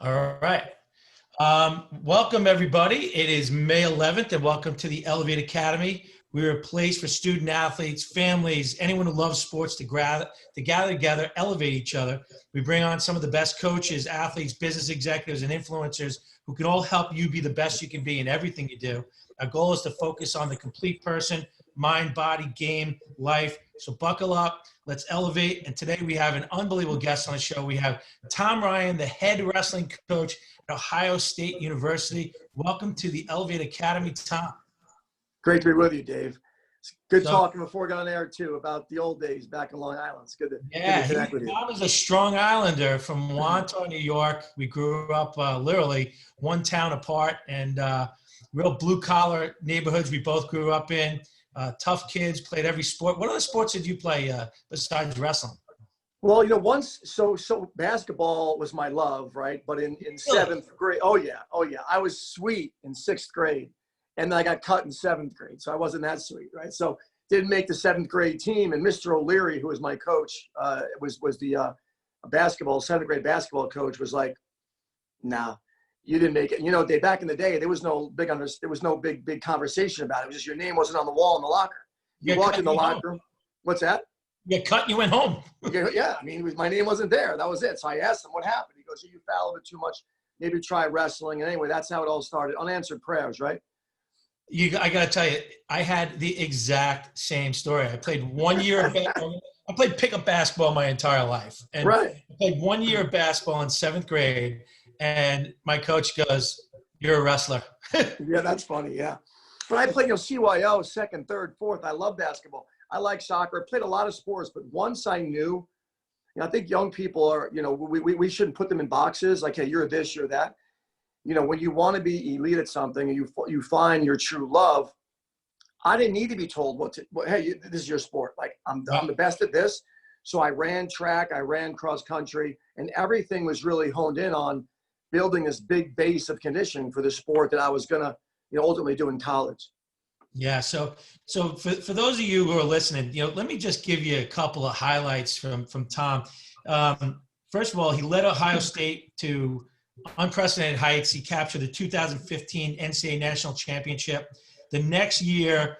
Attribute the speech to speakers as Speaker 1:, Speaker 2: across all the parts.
Speaker 1: All right. Welcome, everybody. It is May 11th, and welcome to the Elevate Academy. We're a place for student athletes, families, anyone who loves sports to gather together, elevate each other. We bring on some of the best coaches, athletes, business executives, and influencers who can all help you be the best you can be in everything you do. Our goal is to focus on the complete person, mind, body, game, life. So buckle up, let's elevate. And today we have an unbelievable guest on the show. We have Tomryan, the head wrestling coach at Ohio State University. Welcome to the Elevate Academy, Tom.
Speaker 2: Great to be with you, Dave. It's good talking before I got on air, too, about the old days back in Long Island. It's good to connect with you.
Speaker 1: Tom is a strong Islander from Wantagh, New York. We grew up literally one town apart, and real blue-collar neighborhoods we both grew up in. Tough kids, played every sport. What other sports did you play besides wrestling?
Speaker 2: Well, so basketball was my love, right? But in seventh grade, oh yeah, I was sweet in sixth grade, and then I got cut in seventh grade, so I wasn't that sweet, right? So didn't make the seventh grade team, and Mr. O'Leary, who was my coach, was the seventh grade basketball coach, was like, nah. You didn't make it. Dave, back in the day, there was no big conversation about it. It was just your name wasn't on the wall in the locker. You walked in the locker room. What's that?
Speaker 1: You got cut and you went home.
Speaker 2: Yeah, my name wasn't there. That was it. So I asked him what happened. He goes, you fouled it too much. Maybe try wrestling. And anyway, that's how it all started. Unanswered Prayers, right?
Speaker 1: I got to tell you, I had the exact same story. I played 1 year of basketball. I played pickup basketball my entire life. And
Speaker 2: right.
Speaker 1: I played 1 year of basketball in seventh grade. And my coach goes, "You're a wrestler."
Speaker 2: Yeah, that's funny. Yeah. But I played, CYO, second, third, fourth. I love basketball. I like soccer. I played a lot of sports. But once I knew, I think young people are, we shouldn't put them in boxes. Like, hey, you're this, you're that. When you want to be elite at something and you find your true love, I didn't need to be told hey, this is your sport. Like, I'm the best at this. So I ran track, I ran cross country, and everything was really honed in on building this big base of conditioning for the sport that I was going to ultimately do in college.
Speaker 1: Yeah. So for those of you who are listening, let me just give you a couple of highlights from Tom. First of all, he led Ohio State to unprecedented heights. He captured the 2015 NCAA National Championship. The next year,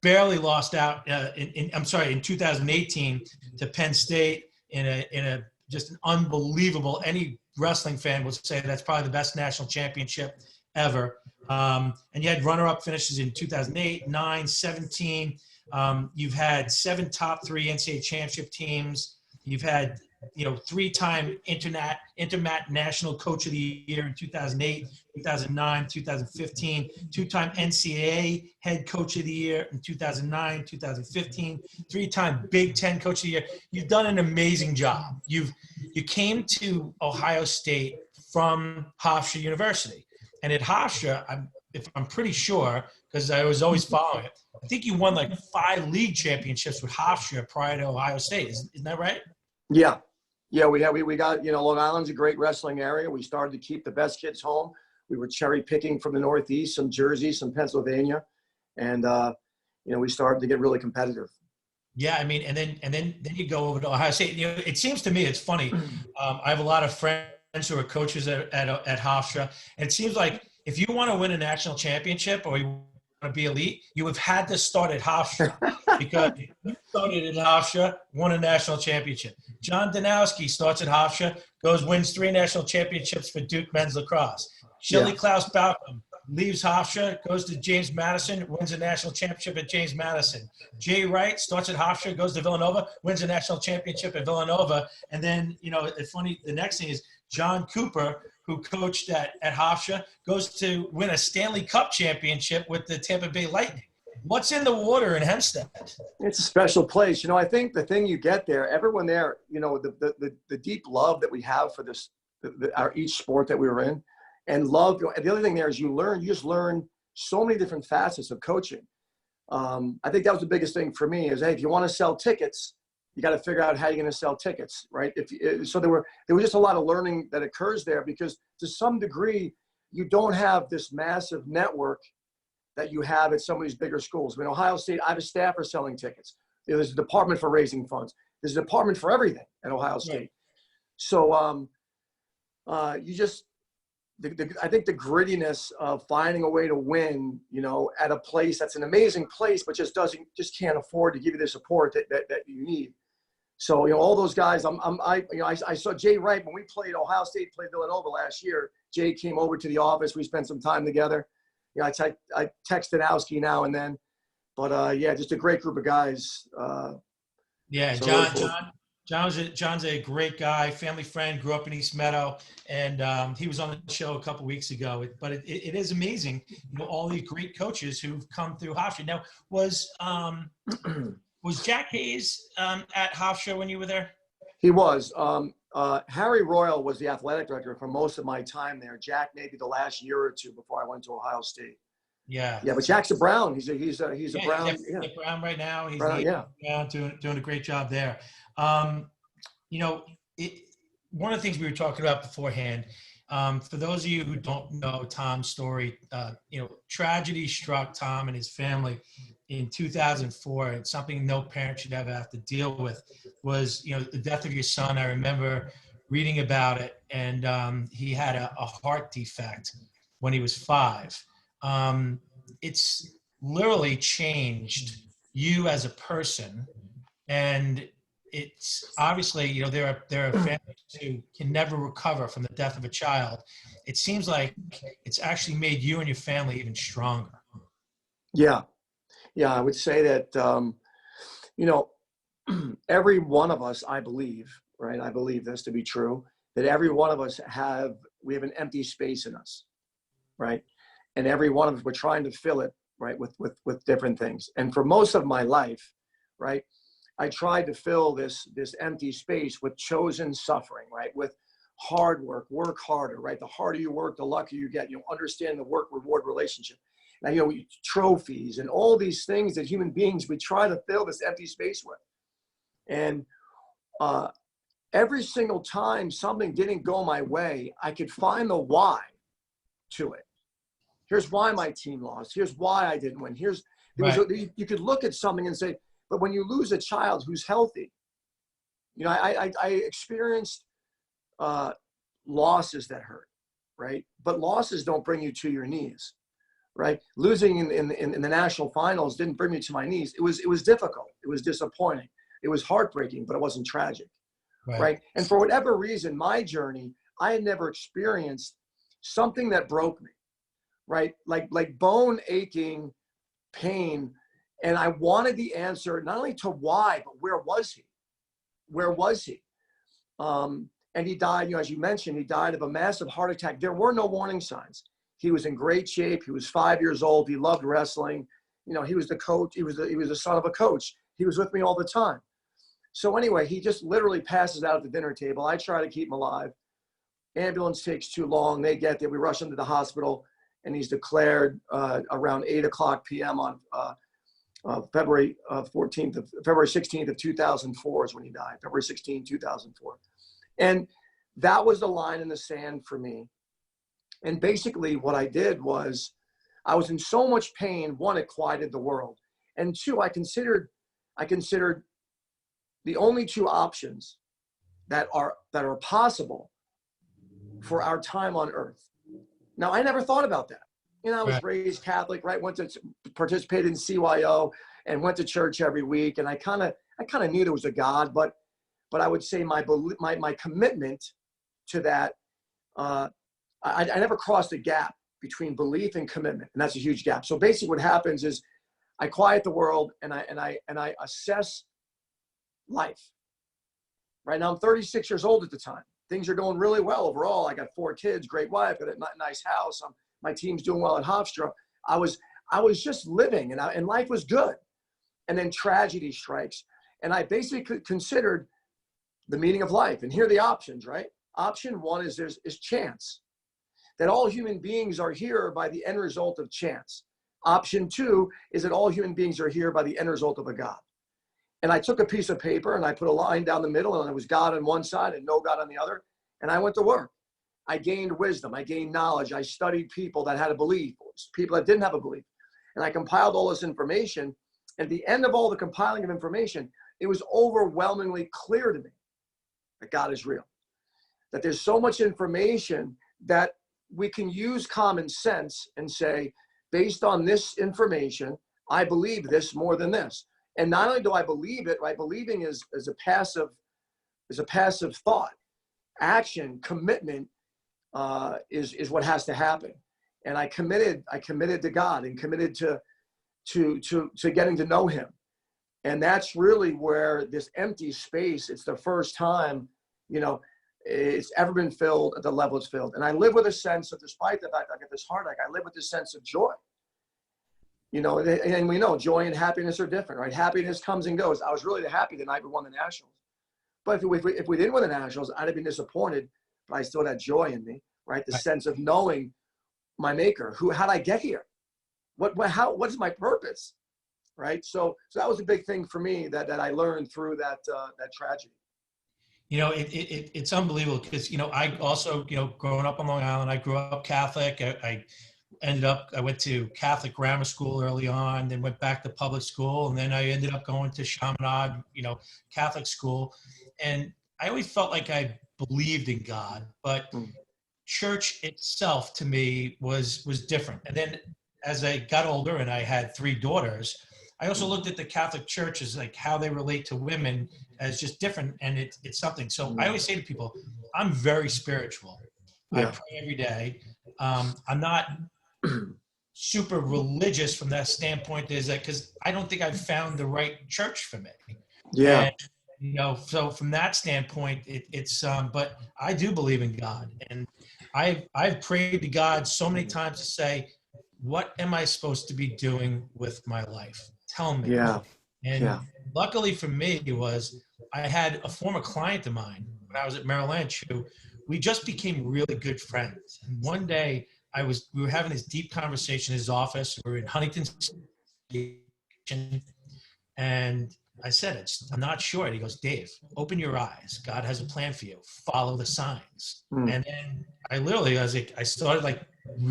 Speaker 1: barely lost out in 2018 to Penn State in a just an unbelievable, any wrestling fan would say that's probably the best national championship ever. And you had runner-up finishes in 2008, 9, 17. You've had 7 top 3 NCAA championship teams. You've had, 3-time Intermat National Coach of the Year in 2008, 2009, 2015, 2-time NCAA Head Coach of the Year in 2009, 2015, 3-time Big Ten Coach of the Year. You've done an amazing job. You came to Ohio State from Hofstra University. And at Hofstra, I'm pretty sure, because I was always following it, I think you won like 5 league championships with Hofstra prior to Ohio State. Isn't that right?
Speaker 2: Yeah. Yeah, we got, Long Island's a great wrestling area. We started to keep the best kids home. We were cherry picking from the Northeast, some Jersey, some Pennsylvania. And, we started to get really competitive.
Speaker 1: Yeah, and then you go over to Ohio State. It seems to me, it's funny. I have a lot of friends who are coaches at Hofstra. And it seems like if you want to win a national championship or you want to be elite, you have had to start at Hofstra because you started at Hofstra, won a national championship. John Danowski starts at Hofstra, wins 3 national championships for Duke men's lacrosse. Shelley Klaus Balcom leaves Hofstra, goes to James Madison, wins a national championship at James Madison. Jay Wright starts at Hofstra, goes to Villanova, wins a national championship at Villanova. And then, it's funny, the next thing is John Cooper, who coached at Hofstra, goes to win a Stanley Cup championship with the Tampa Bay Lightning. What's in the water in Hempstead?
Speaker 2: It's a special place. I think the thing you get there, everyone there, the deep love that we have for this, each sport that we were in, and love. The other thing there is you just learn so many different facets of coaching. I think that was the biggest thing for me is, hey, if you want to sell tickets, you got to figure out how you're going to sell tickets, right? So there was just a lot of learning that occurs there because to some degree, you don't have this massive network that you have at some of these bigger schools. Ohio State, I have a staffer selling tickets. There's a department for raising funds. There's a department for everything at Ohio State. So you just I think the grittiness of finding a way to win, you know, at a place that's an amazing place, but just can't afford to give you the support that you need. So, you know, all those guys, I saw Jay Wright when we played Ohio State, played Villanova last year. Jay came over to the office. We spent some time together. You know, I text Kotowski now and then, but yeah, just a great group of guys.
Speaker 1: Yeah,
Speaker 2: So
Speaker 1: John's a great guy, family friend, grew up in East Meadow, and he was on the show a couple weeks ago. But it is amazing, you know, all these great coaches who've come through Hofstra. Now, was Jack Hayes at Hofstra when you were there?
Speaker 2: He was. Harry Royal was the athletic director for most of my time there. Jack maybe the last year or two before I went to Ohio State.
Speaker 1: Yeah.
Speaker 2: Yeah, but Jack's a Brown. He's a Brown.
Speaker 1: He's at Brown right now. He's
Speaker 2: Brown,
Speaker 1: doing a great job there. You know, one of the things we were talking about beforehand, for those of you who don't know Tom's story, you know, tragedy struck Tom and his family in 2004. It's something no parent should ever have to deal with. Was, you know, the death of your son. I remember reading about it, and he had a heart defect when he was 5. It's literally changed you as a person, and it's obviously, you know, there are families who can never recover from the death of a child. It seems like it's actually made you and your family even stronger.
Speaker 2: Yeah, I would say that you know, every one of us, I believe, right? I believe this to be true, that every one of us we have an empty space in us, right? And every one of us, we're trying to fill it, right, with different things. And for most of my life, right, I tried to fill this empty space with chosen suffering, right, with hard work harder, right? The harder you work, the luckier you get. You know, understand the work-reward relationship. Now, you know, trophies and all these things that human beings, we try to fill this empty space with. And every single time something didn't go my way, I could find the why to it. Here's why my team lost. Here's why I didn't win. You could look at something and say, but when you lose a child who's healthy, you know, I experienced losses that hurt, right? But losses don't bring you to your knees, right? Losing in the national finals didn't bring me to my knees. It was difficult. It was disappointing. It was heartbreaking, but it wasn't tragic, right? And for whatever reason, my journey, I had never experienced something that broke me, right? Like bone aching pain. And I wanted the answer, not only to why, but where was he? Where was he? And he died, you know, as you mentioned, he died of a massive heart attack. There were no warning signs. He was in great shape. He was 5 years old. He loved wrestling. You know, he was the coach. He was the son of a coach. He was with me all the time. So anyway, he just literally passes out at the dinner table. I try to keep him alive. Ambulance takes too long. They get there. We rush him to the hospital, and he's declared around 8:00 p.m. on February 16th of 2004 is when he died. February 16, 2004. And that was the line in the sand for me. And basically what I did was I was in so much pain. One, it quieted the world. And two, I considered the only two options that are possible for our time on earth. Now, I never thought about that. You know, I was raised Catholic, right? Went to participate in CYO and went to church every week. And I kind of knew there was a God, but I would say my commitment to that, I never crossed a gap between belief and commitment, and that's a huge gap. So basically, what happens is I quiet the world and I assess life. Right now, I'm 36 years old at the time. Things are going really well overall. I got 4 kids, great wife, got a nice house. My team's doing well at Hofstra. I was just living, and life was good. And then tragedy strikes, and I basically considered the meaning of life. And here are the options, right? Option one is chance. That all human beings are here by the end result of chance. Option two is that all human beings are here by the end result of a God. And I took a piece of paper and I put a line down the middle, and it was God on one side and no God on the other. And I went to work. I gained wisdom. I gained knowledge. I studied people that had a belief, people that didn't have a belief. And I compiled all this information. At the end of all the compiling of information, it was overwhelmingly clear to me that God is real. That there's so much information that we can use common sense and say, based on this information, I believe this more than this. And not only do I believe it, right? Believing is a passive thought. Action, commitment is what has to happen. And I committed to God and committed to getting to know him. And that's really where this empty space, it's the first time, it's ever been filled at the level it's filled. And I live with a sense of, despite the fact I get this heartache, I live with this sense of joy. And we know joy and happiness are different, right? Happiness comes and goes. I was really happy the night we won the Nationals. But if we didn't win the Nationals, I'd have been disappointed, but I still had joy in me, right? The sense of knowing my maker. How'd I get here? What is my purpose? Right. So that was a big thing for me that I learned through that tragedy.
Speaker 1: It's unbelievable because, I also, growing up on Long Island, I grew up Catholic. I went to Catholic grammar school early on, then went back to public school. And then I ended up going to Chaminade, Catholic school. And I always felt like I believed in God, but church itself to me was different. And then as I got older and I had 3 daughters, I also looked at the Catholic Church as like how they relate to women as just different. And it's something. So I always say to people, I'm very spiritual. Yeah. I pray every day. I'm not super religious from that standpoint, is that because I don't think I've found the right church for me.
Speaker 2: Yeah.
Speaker 1: And, so from that standpoint, it's but I do believe in God, and I've prayed to God so many times to say, what am I supposed to be doing with my life? Tell me.
Speaker 2: Yeah.
Speaker 1: And luckily for me I had a former client of mine when I was at Merrill Lynch who we just became really good friends. And one day we were having this deep conversation in his office. We were in Huntington Station, and I said, I'm not sure. And he goes, Dave, open your eyes. God has a plan for you. Follow the signs. And then I started like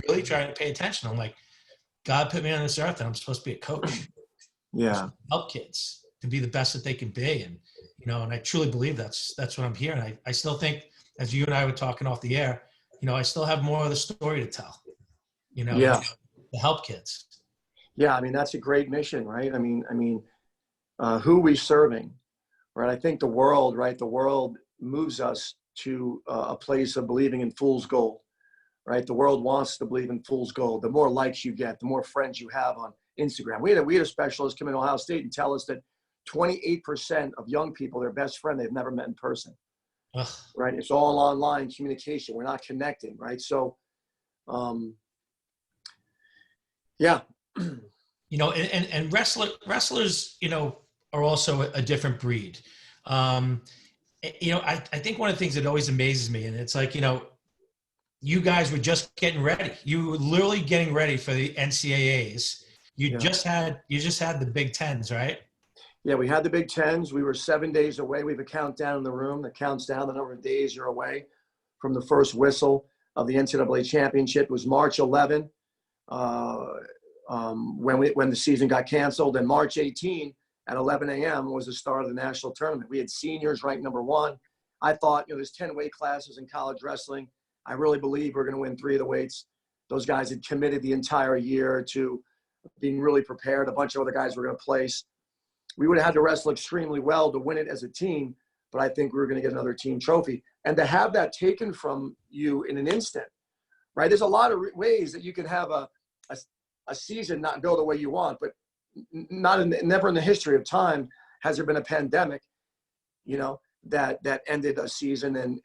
Speaker 1: really trying to pay attention. I'm like, God put me on this earth and I'm supposed to be a coach.
Speaker 2: Yeah.
Speaker 1: Help kids to be the best that they can be. And, and I truly believe that's what I'm hearing. I still think, as you and I were talking off the air, I still have more of the story to tell, to help kids.
Speaker 2: Yeah. I mean, that's a great mission, right? I mean, who we serving, right? I think the world moves us to a place of believing in fool's gold, right? The world wants to believe in fool's gold. The more likes you get, the more friends you have on Instagram. We had a specialist come in Ohio State and tell us that 28% of young people, their best friend, they've never met in person. Ugh. Right? It's all online communication. We're not connecting, right? So, yeah.
Speaker 1: And wrestlers, are also a different breed. I think one of the things that always amazes me, and it's like, you guys were just getting ready. You were literally getting ready for the NCAAs. You just had the Big Tens, right?
Speaker 2: Yeah, we had the Big Tens. We were 7 days away. We have a countdown in the room that counts down the number of days you're away from the first whistle of the NCAA championship. It was March 11 when the season got canceled, and March 18 at 11 a.m. was the start of the national tournament. We had seniors ranked number 1. I thought, there's 10 weight classes in college wrestling. I really believe we're going to win 3 of the weights. Those guys had committed the entire year to being really prepared. A bunch of other guys were going to place. We would have had to wrestle extremely well to win it as a team, but I think we were going to get another team trophy. And to have that taken from you in an instant, right? There's a lot of ways that you can have a season not go the way you want, but never in the history of time has there been a pandemic, that ended a season.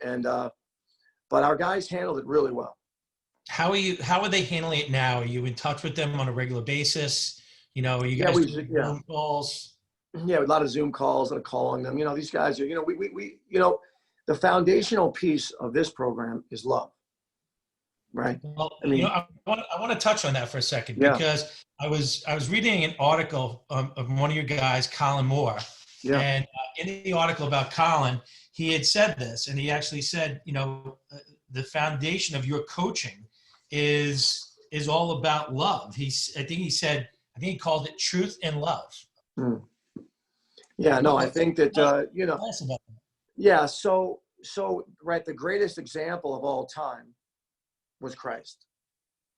Speaker 2: But our guys handled it really well.
Speaker 1: How are they handling it now? Are you in touch with them on a regular basis? Are you guys doing Zoom calls?
Speaker 2: Yeah, a lot of Zoom calls and calling them. These guys are, we the foundational piece of this program is love. Right.
Speaker 1: Well, I want to touch on that for a second because I was reading an article of one of your guys, Colin Moore, and in the article about Colin, he had said this, and he actually said, the foundation of your coaching is all about love. I think he called it truth and love.
Speaker 2: Mm. Yeah, no, I think that So right, the greatest example of all time was Christ.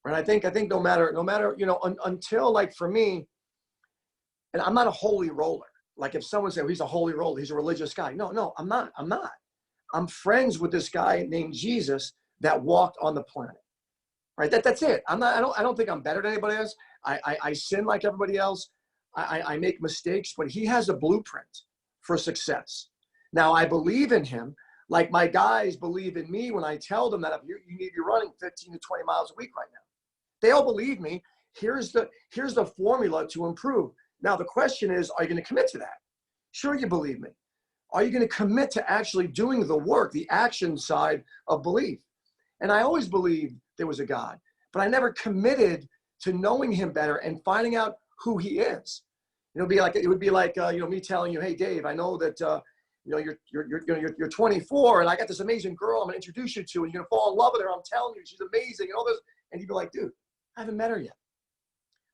Speaker 2: And I think no matter, you know, until, like, for me, and I'm not a holy roller. Like, if someone said, well, he's a holy roller, he's a religious guy. No, I'm not. I'm friends with this guy named Jesus that walked on the planet. Right? That's it. I don't think I'm better than anybody else. I sin like everybody else. I make mistakes, but he has a blueprint for success. Now, I believe in him. Like, my guys believe in me when I tell them that if you need to be running 15 to 20 miles a week right now. They all believe me. Here's the formula to improve. Now, the question is, are you going to commit to that? Sure, you believe me. Are you going to commit to actually doing the work, the action side of belief? And I always believed there was a God, but I never committed to knowing him better and finding out who he is. It would be like you know, me telling you, hey, Dave, I know that you know, you're 24, and I got this amazing girl I'm going to introduce you to, and you're going to fall in love with her. I'm telling you, she's amazing, and all this. And you'd be like, dude, I haven't met her yet.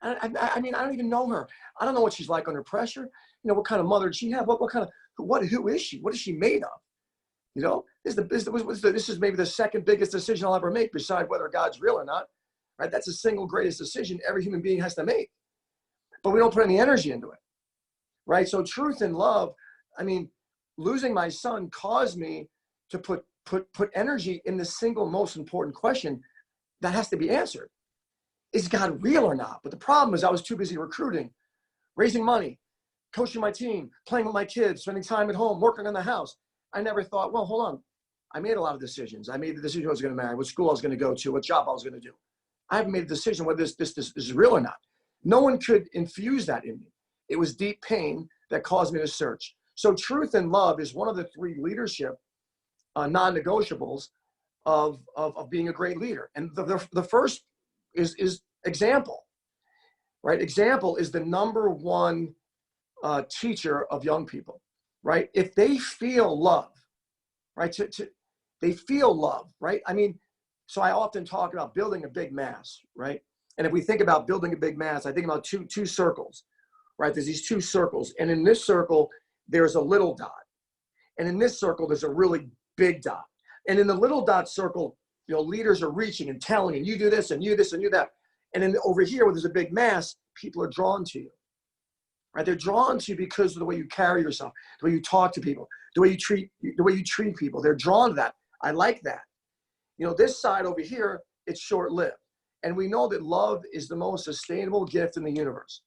Speaker 2: I mean, I don't even know her. I don't know what she's like under pressure. You know, what kind of mother did she have? Who is she? What is she made of? You know, this is maybe the second biggest decision I'll ever make, beside whether God's real or not. Right? That's the single greatest decision every human being has to make. But we don't put any energy into it. Right? So truth and love, I mean, losing my son caused me to put energy in the single most important question that has to be answered. Is God real or not? But the problem is I was too busy recruiting, raising money, coaching my team, playing with my kids, spending time at home, working on the house. I never thought, well, hold on. I made a lot of decisions. I made the decision who I was going to marry, what school I was going to go to, what job I was going to do. I haven't made a decision whether this is real or not. No one could infuse that in me. It was deep pain that caused me to search. So truth and love is one of the three leadership non-negotiables of being a great leader. And the first is example, right? Example is the number one teacher of young people, right? If they feel love, right? They feel love, right? I mean, so I often talk about building a big mass, right? And if we think about building a big mass, I think about two circles, right? There's these two circles. And in this circle, there's a little dot. And in this circle, there's a really big dot. And in the little dot circle, you know, leaders are reaching and telling, and you do this and you this and you that. And then over here, where there's a big mass, people are drawn to you, right? They're drawn to you because of the way you carry yourself, the way you talk to people, the way you treat people. They're drawn to that. I like that. You know, this side over here, it's short-lived. And we know that love is the most sustainable gift in the universe.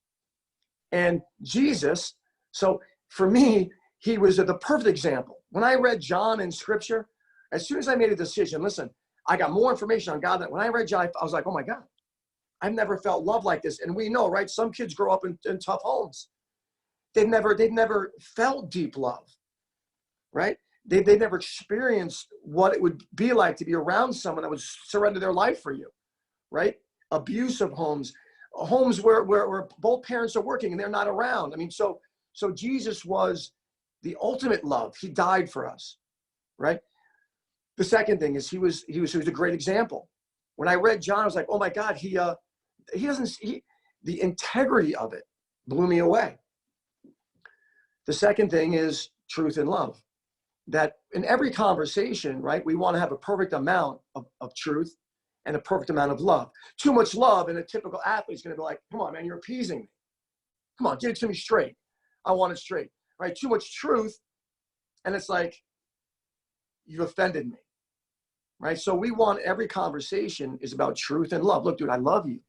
Speaker 2: And Jesus, so for me, he was the perfect example. When I read John in scripture, as soon as I made a decision, listen, I got more information on God. That when I read John, I was like, oh my God, I've never felt love like this. And we know, right? Some kids grow up in tough homes. They've never felt deep love, right? They've never experienced what it would be like to be around someone that would surrender their life for you, right? Abusive homes where both parents are working and they're not around. I mean, so Jesus was the ultimate love. He died for us, right? The second thing is he was a great example. When I read John, I was like, oh my God, the integrity of it blew me away. The second thing is truth and love. That in every conversation, right, we want to have a perfect amount of truth and a perfect amount of love. Too much love, and a typical athlete is going to be like, come on, man, you're appeasing me. Come on, give it to me straight. I want it straight, right? Too much truth, and it's like, you offended me, right? So we want every conversation is about truth and love. Look, dude, I love you.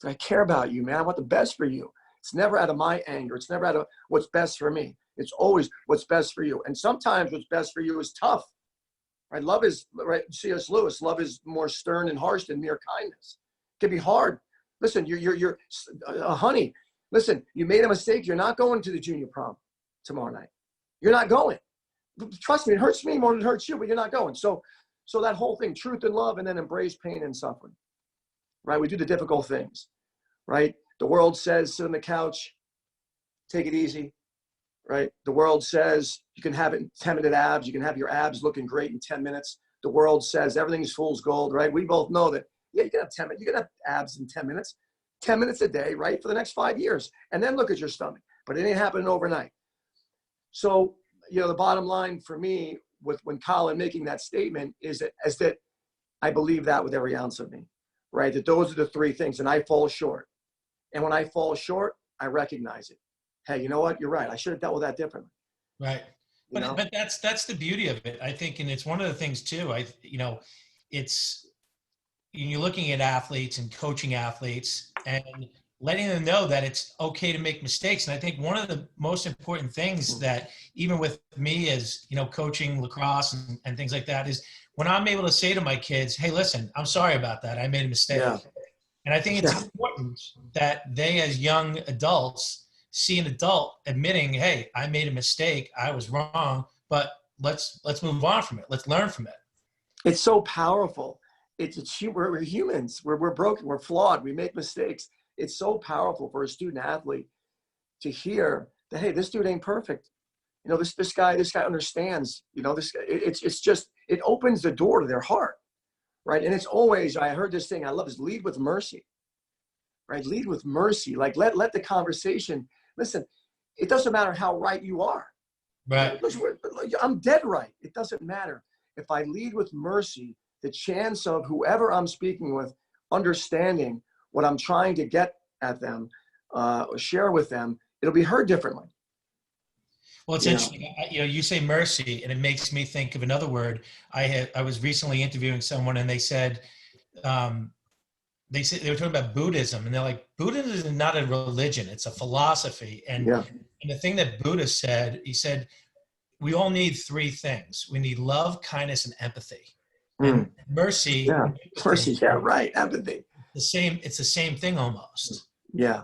Speaker 2: I care about you, man. I want the best for you. It's never out of my anger. It's never out of what's best for me. It's always what's best for you. And sometimes what's best for you is tough, right? Love is, right? C.S. Lewis, love is more stern and harsh than mere kindness. It can be hard. Listen, you're honey, listen, you made a mistake. You're not going to the junior prom tomorrow night. You're not going. Trust me, it hurts me more than it hurts you, but you're not going. So that whole thing, truth and love, and then embrace pain and suffering, right? We do the difficult things, right? The world says, sit on the couch, take it easy, right? The world says you can have it in 10-minute abs. You can have your abs looking great in 10 minutes. The world says everything's fool's gold, right? We both know that, yeah, you can have 10 minutes. You can have abs in 10 minutes, 10 minutes a day, right? For the next 5 years. And then look at your stomach. But it ain't happening overnight. So, you know, the bottom line for me with when Colin making that statement is that I believe that with every ounce of me, right? That those are the three things, and I fall short. And when I fall short, I recognize it. Hey, you know what? You're right. I should have dealt with that differently.
Speaker 1: Right. But that's the beauty of it, I think, and it's one of the things too. It's you're looking at athletes and coaching athletes and letting them know that it's okay to make mistakes. And I think one of the most important things that even with me as, coaching lacrosse and things like that is when I'm able to say to my kids, hey, listen, I'm sorry about that. I made a mistake.
Speaker 2: Yeah.
Speaker 1: And I think it's important that they, as young adults, see an adult admitting, hey, I made a mistake. I was wrong, but let's move on from it. Let's learn from it.
Speaker 2: It's so powerful. We're humans. We're broken. We're flawed. We make mistakes. It's so powerful for a student athlete to hear that, hey, this dude ain't perfect. This guy understands. It opens the door to their heart, right? And it's always, I heard this thing I love, is lead with mercy, right? Lead with mercy. Like let the conversation. Listen, it doesn't matter how right you are.
Speaker 1: Right.
Speaker 2: I'm dead right. It doesn't matter. If I lead with mercy, the chance of whoever I'm speaking with understanding what I'm trying to get at them, or share with them, it'll be heard differently.
Speaker 1: Well, it's interesting. You say mercy, and it makes me think of another word. I was recently interviewing someone, and they said they were talking about Buddhism, and they're like, Buddhism is not a religion; it's a philosophy. And the thing that Buddha said, he said, we all need three things: we need love, kindness, and empathy. And mercy.
Speaker 2: Yeah, mercy. Yeah, right. Empathy.
Speaker 1: It's the same thing almost.
Speaker 2: Yeah,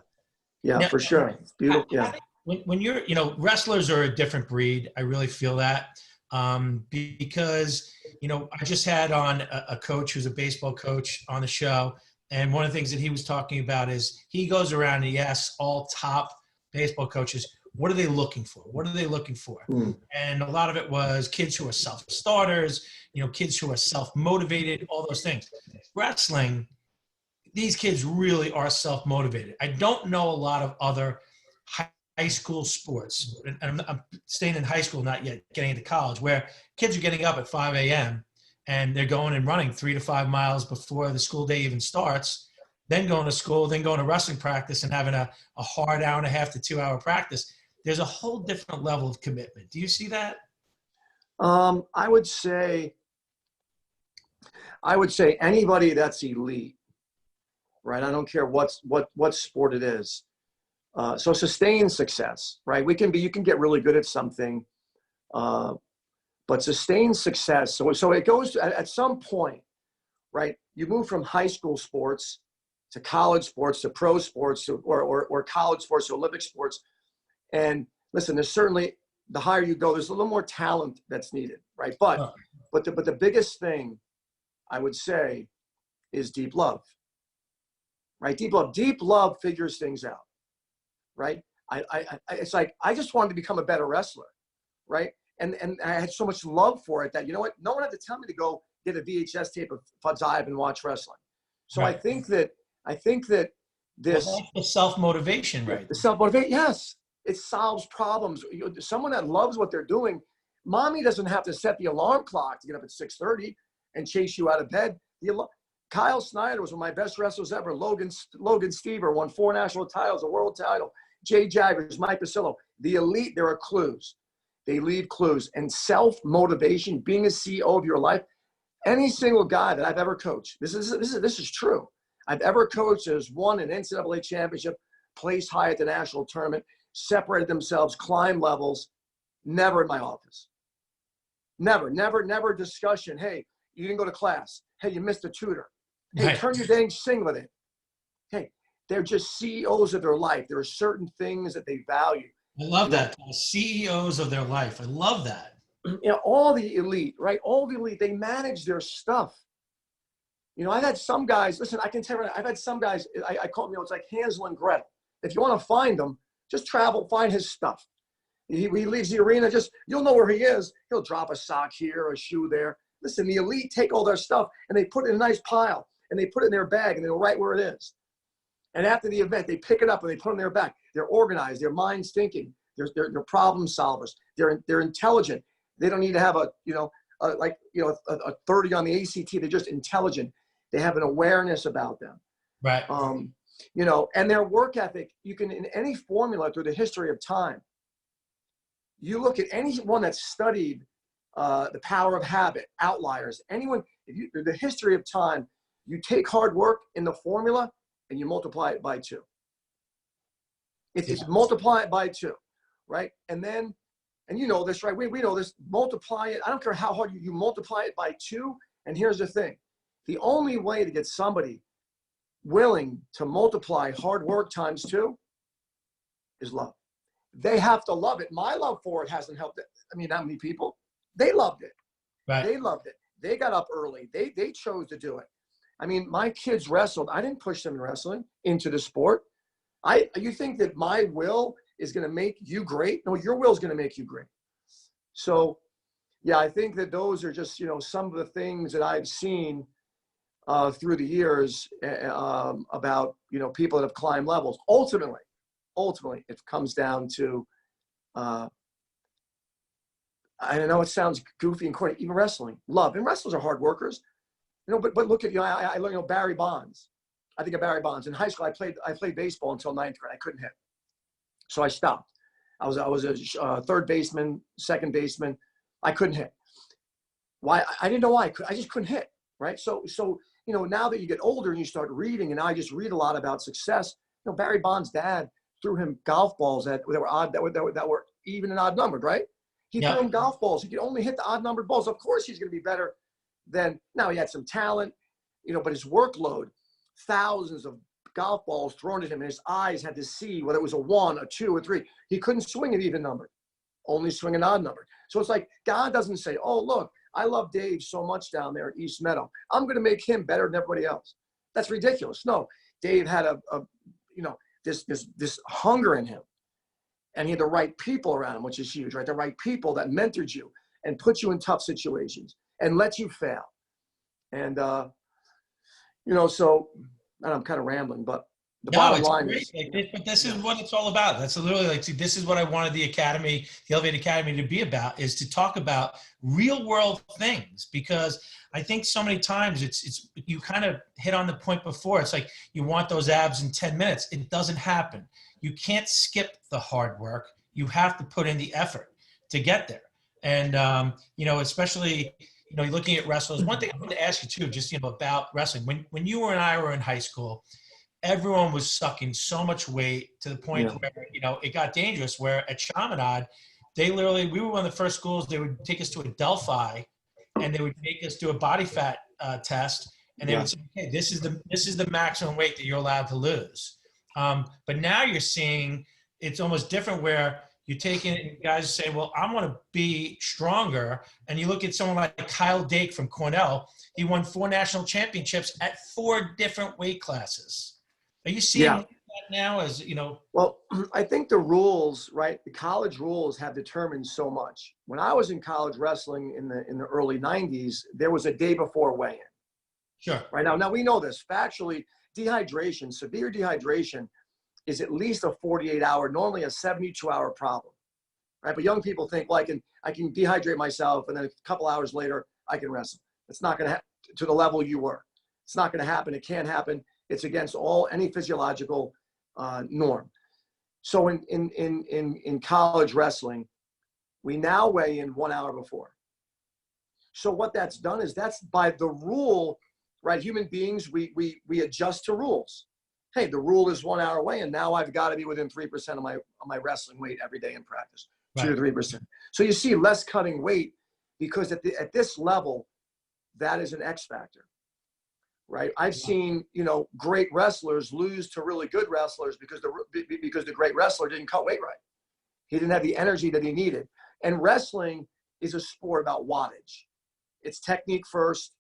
Speaker 2: now, for sure. It's beautiful. Yeah.
Speaker 1: When you're, wrestlers are a different breed. I really feel that because, I just had on a coach who's a baseball coach on the show. And one of the things that he was talking about is he goes around and he asks all top baseball coaches, what are they looking for? What are they looking for? And a lot of it was kids who are self-starters, kids who are self-motivated, all those things. Wrestling, these kids really are self-motivated. I don't know a lot of other high school sports, and I'm staying in high school, not yet getting into college, where kids are getting up at 5 a.m. and they're going and running 3 to 5 miles before the school day even starts, then going to school, then going to wrestling practice and having a hard hour and a half to 2 hour practice. There's a whole different level of commitment. Do you see that?
Speaker 2: I would say anybody that's elite, right? I don't care what sport it is. So sustained success, right? You can get really good at something, but sustained success. So it goes at some point, right? You move from high school sports to college sports to pro sports or college sports to Olympic sports. And listen, there's certainly, the higher you go, there's a little more talent that's needed, right? But the biggest thing I would say is deep love, right? Deep love figures things out, right? It's like, I just wanted to become a better wrestler, right? And I had so much love for it that, you know what? No one had to tell me to go get a VHS tape of Fadziev and watch wrestling. So right. I think that this,
Speaker 1: well, that's the self-motivation, right?
Speaker 2: The self-motivation, yes. It solves problems. Someone that loves what they're doing, mommy doesn't have to set the alarm clock to get up at 6:30 and chase you out of bed. Kyle Snyder was one of my best wrestlers ever. Logan Stever won 4 national titles, a world title. Jay Jaggers, Mike Basillo. The elite, there are clues. They leave clues. And self-motivation, being a CEO of your life, any single guy that I've ever coached, this is true. I've ever coached has won an NCAA championship, placed high at the national tournament, separated themselves, climbed levels, never in my office. Never discussion. Hey, you didn't go to class. Hey, you missed a tutor. Hey,
Speaker 1: right.
Speaker 2: Turn your dang singlet in. Hey, they're just CEOs of their life. There are certain things that they value.
Speaker 1: I love that. CEOs of their life. I love that.
Speaker 2: All the elite, right? All the elite, they manage their stuff. I've had some guys, listen, I can tell you, I've had some guys, I call them, it's like Hansel and Gretel. If you want to find them, just travel, find his stuff. He leaves the arena, you'll know where he is. He'll drop a sock here, a shoe there. Listen, the elite take all their stuff and they put it in a nice pile and they put it in their bag and they go right where it is. And after the event, they pick it up and they put it in their bag. They're organized, their mind's thinking, they're problem solvers, they're intelligent. They don't need to have a like, you know, a 30 on the ACT. They're just intelligent. They have an awareness about them.
Speaker 1: Right.
Speaker 2: You know, and their work ethic, you can, in any formula through the history of time, you look at anyone that's studied the power of habit, outliers, anyone, the history of time, you take hard work in the formula and you multiply it by 2. It's multiply it by 2, right? And then, and you know this, right? We know this, multiply it. I don't care how hard you multiply it by 2. And here's the thing. The only way to get somebody willing to multiply hard work times 2 is love. They have to love it. My love for it hasn't helped it. I mean, not many people, they loved it.
Speaker 1: Right.
Speaker 2: They loved it. They got up early. They chose to do it. I mean, my kids wrestled. I didn't push them in wrestling into the sport. You think that my will is going to make you great? No, your will is going to make you great. So, yeah, I think that those are just, you know, some of the things that I've seen through the years about, you know, people that have climbed levels. Ultimately, it comes down to, I know it sounds goofy and corny, even wrestling, love. And wrestlers are hard workers, you know, but look at, you know, I learned, you know, Barry Bonds. I think of Barry Bonds. In high school, I played baseball until 9th grade. I couldn't hit. So I stopped. I was a third baseman, second baseman. I couldn't hit. Why? I didn't know why. I just couldn't hit, right? So, you know, now that you get older and you start reading, and I just read a lot about success, you know, Barry Bonds' dad threw him golf balls that were odd, that were even and odd numbered, right? He threw him golf balls. He could only hit the odd numbered balls. Of course he's going to be better than, now he had some talent, you know, but his workload, thousands of golf balls thrown at him, and his eyes had to see whether it was a 1, a 2, or 3. He couldn't swing it even numbered, only swing an odd numbered. So it's like, God doesn't say, oh, look, I love Dave so much down there at East Meadow, I'm going to make him better than everybody else. That's ridiculous. No, Dave had you know, this hunger in him, and he had the right people around him, which is huge, right? The right people that mentored you and put you in tough situations and let you fail. And, you know, so, and I'm kind of rambling, but the bottom line is,
Speaker 1: but this is what it's all about. That's literally like, see, this is what I wanted the Academy, the Elevate Academy, to be about, is to talk about real world things. Because I think so many times it's you kind of hit on the point before. It's like, you want those abs in 10 minutes. It doesn't happen. You can't skip the hard work. You have to put in the effort to get there. And, you know, especially, you know, looking at wrestlers, one thing I wanted to ask you too, just, you know, about wrestling, when you and I were in high school, everyone was sucking so much weight to the point where, you know, it got dangerous, where at Chaminade, we were one of the first schools, they would take us to a Delphi and they would make us do a body fat test. And they would say, okay, this is the maximum weight that you're allowed to lose. But now you're seeing it's almost different, where you're taking guys saying, well, I want to be stronger. And you look at someone like Kyle Dake from Cornell, he won 4 national championships at 4 different weight classes. Are you seeing that now, as, you know? Well,
Speaker 2: I think the rules, right? The college rules have determined so much. When I was in college wrestling in the early 90s, there was a day before weigh-in.
Speaker 1: Sure.
Speaker 2: Right now we know this factually. Dehydration, severe dehydration, is at least a 48-hour, normally a 72-hour problem, right? But young people think, well, I can dehydrate myself, and then a couple hours later I can wrestle. It's not going to happen to the level you were. It's not going to happen. It can't happen. It's against any physiological norm. So in college wrestling, we now weigh in 1 hour before. So what that's done is, that's by the rule, right? Human beings, we adjust to rules. Hey, the rule is 1 hour weigh, and now I've got to be within 3% of my wrestling weight every day in practice, 2 to 3%. So you see less cutting weight, because at this level, that is an X factor. Right, I've seen, you know, great wrestlers lose to really good wrestlers because the great wrestler didn't cut weight right. He didn't have the energy that he needed. And wrestling is a sport about wattage. It's technique first,